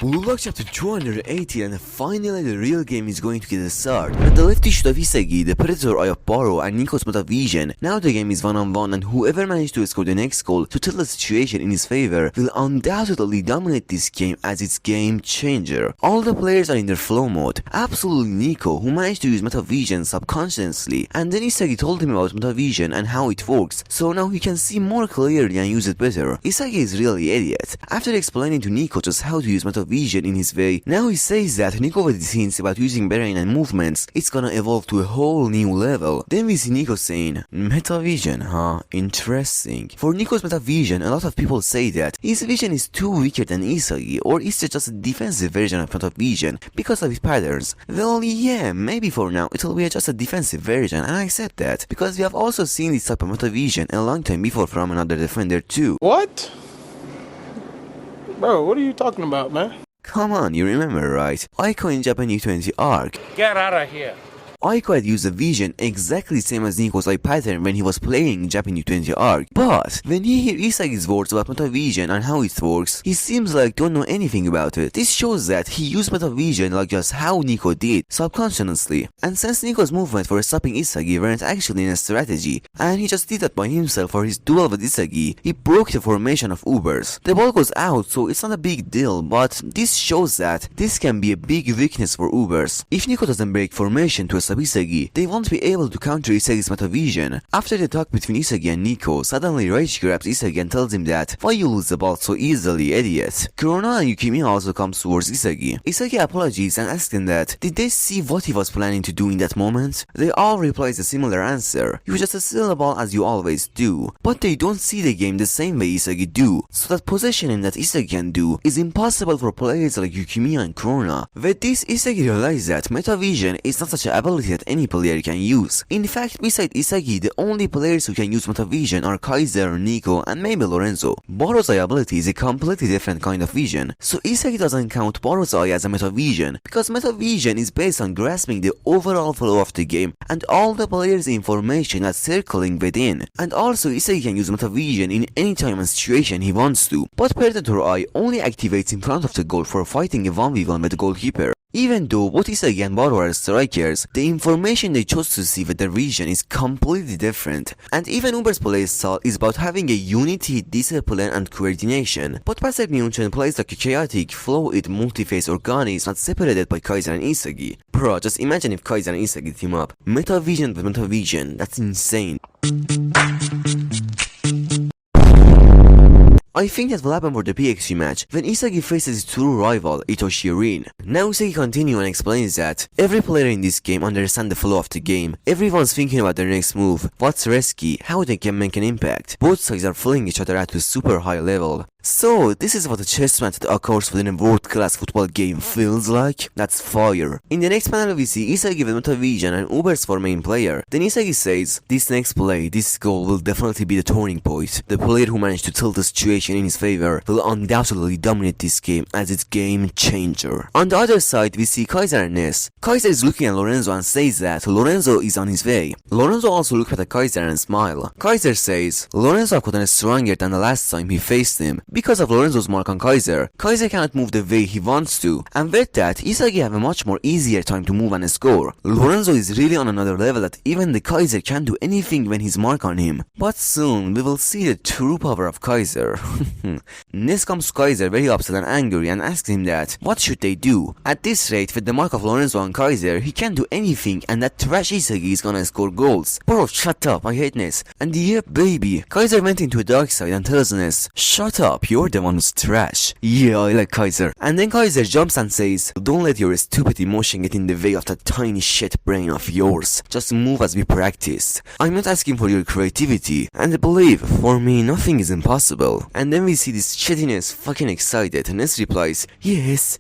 Blue Lock chapter 280 and finally the real game is going to get started. At the left issue of Isagi, the Predator Eye of Baro and Nico's Metavision, now the game is one-on-one and whoever managed to score the next goal to tilt the situation in his favor will undoubtedly dominate this game as its game changer. All the players are in their flow mode, absolutely Nico who managed to use Metavision subconsciously, and then Isagi told him about Metavision and how it works, so now he can see more clearly and use it better. Isagi is really idiot. After explaining to Nico just how to use Metavision in his way, now he says that Nico with his hints about using brain and movements, it's gonna evolve to a whole new level. Then we see Nico saying, Metavision, huh? Interesting. For Nico's Metavision, a lot of people say that his vision is too weaker than Isagi, or is it just a defensive version of Metavision because of his patterns? Well, yeah, maybe for now it'll be just a defensive version, and I accept that, because we have also seen this type of Metavision a long time before from another defender too. What? Bro, what are you talking about, man? Come on, you remember, right? Aiko in Japan U20 arc. Get out of here. Aiko had used a vision exactly same as Nico's eye pattern when he was playing Japan U20 arc. But when he hears Isagi's words about Metavision and how it works, he seems like don't know anything about it. This shows that he used Metavision like just how Nico did, subconsciously. And since Nico's movement for stopping Isagi weren't actually in a strategy, and he just did that by himself for his duel with Isagi, he broke the formation of Ubers. The ball goes out, so it's not a big deal, but this shows that this can be a big weakness for Ubers. If Nico doesn't break formation to stop Isagi, they won't be able to counter Isagi's Metavision. After the talk between Isagi and Nico, suddenly Rage grabs Isagi and tells him that, why you lose the ball so easily, idiot? Kurona and Yukimiya also comes towards Isagi. Isagi apologizes and asks him that, did they see what he was planning to do in that moment? They all replies a similar answer, you just steal the ball as you always do. But they don't see the game the same way Isagi do, so that positioning that Isagi can do is impossible for players like Yukimiya and Kurona. With this, Isagi realizes that Metavision is not such an ability that any player can use. In fact, beside Isagi, the only players who can use Metavision are Kaiser, Nico, and maybe Lorenzo. Baro's eye ability is a completely different kind of vision, so Isagi doesn't count Baro's eye as a Metavision, because Metavision is based on grasping the overall flow of the game and all the players' information that's circling within. And also, Isagi can use Metavision in any time and situation he wants to, but Predator Eye only activates in front of the goal for fighting a 1v1 with the goalkeeper. Even though both Isagi and Baro are strikers, the information they chose to see with their vision is completely different. And even Uber's play style is about having a unity, discipline, and coordination. But Passive Munchan plays like a chaotic, fluid, multi-phase organic not separated by Kaiser and Isagi. Bro, just imagine if Kaiser and Isagi team up. Metavision with Metavision, that's insane. I think that will happen for the PXG match, when Isagi faces his true rival, Itoshi Rin. Now Isagi continues and explains that every player in this game understands the flow of the game. Everyone's thinking about their next move, what's risky, how they can make an impact. Both sides are filling each other at a super high level. So, this is what a chess match that occurs within a world-class football game feels like? That's fire. In the next panel we see Isagi with Metavision and Ubers for main player. Then Isagi says, this next play, this goal will definitely be the turning point. The player who managed to tilt the situation in his favor will undoubtedly dominate this game as its game changer. On the other side, we see Kaiser and Ness. Kaiser is looking at Lorenzo and says that Lorenzo is on his way. Lorenzo also looks at Kaiser and smile. Kaiser says, Lorenzo gotten stronger than the last time he faced him. Because of Lorenzo's mark on Kaiser, Kaiser cannot move the way he wants to, and with that, Isagi have a much more easier time to move and score. Lorenzo is really on another level that even the Kaiser can't do anything when he's mark on him. But soon, we will see the true power of Kaiser. Ness comes to Kaiser very upset and angry and asks him that, what should they do? At this rate, with the mark of Lorenzo on Kaiser, he can't do anything and that trash Isagi is gonna score goals. Bro, shut up, I hate Ness. And yeah, baby, Kaiser went into a dark side and tells Ness, shut up. You're the one who's trash. Yeah, I like Kaiser. And then Kaiser jumps and says, don't let your stupid emotion get in the way of that tiny shit brain of yours. Just move as we practiced. I'm not asking for your creativity. And believe, for me, nothing is impossible. And then we see this shittiness fucking excited. And Ness replies, yes,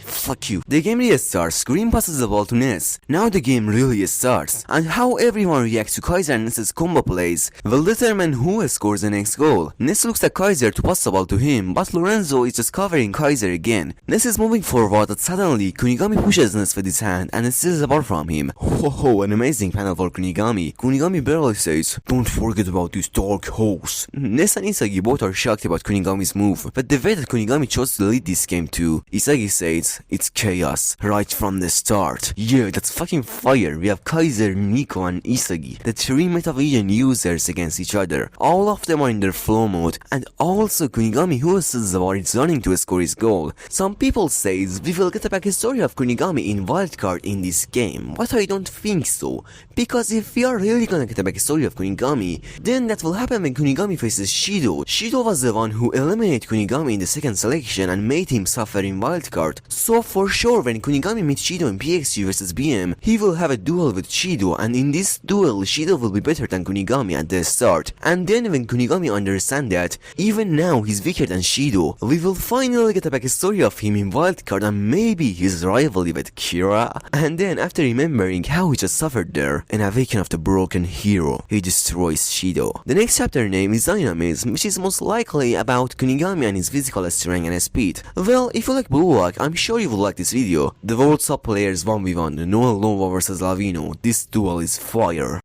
fuck you. The game really starts. Green passes the ball to Ness. Now the game really starts. And how everyone reacts to Kaiser and Ness's combo plays will determine who scores the next goal. Ness looks at Kaiser to possible to him, but Lorenzo is just covering Kaiser again. Ness is moving forward, but suddenly Kunigami pushes Ness with his hand and steals the ball from him. Ho, an amazing panel for Kunigami. Kunigami barely says, "Don't forget about this dark horse." Ness and Isagi both are shocked about Kunigami's move, but the way that Kunigami chose to lead this game too. Isagi says, "It's chaos, right from the start." Yeah, that's fucking fire. We have Kaiser, Nico and Isagi, the three Metavision users against each other. All of them are in their flow mode, and also Kunigami, who says the war is running to score his goal. Some people say we will get a backstory of Kunigami in Wildcard in this game, but I don't think so, because if we are really gonna get a backstory of Kunigami, then that will happen when Kunigami faces Shido. Shido was the one who eliminated Kunigami in the second selection and made him suffer in Wildcard, so for sure when Kunigami meets Shido in PXG vs BM, he will have a duel with Shido, and in this duel Shido will be better than Kunigami at the start, and then when Kunigami understands that even now he's weaker than Shido, we will finally get a backstory of him in Wildcard and maybe his rivalry with Kira. And then after remembering how he just suffered there, an awakening of the broken hero, he destroys Shido. The next chapter name is Dynamism, which is most likely about Kunigami and his physical strength and speed. Well, if you like Blue Lock, I'm sure you will like this video. The world's top players 1v1, Noel Nova vs Lavino. This duel is fire.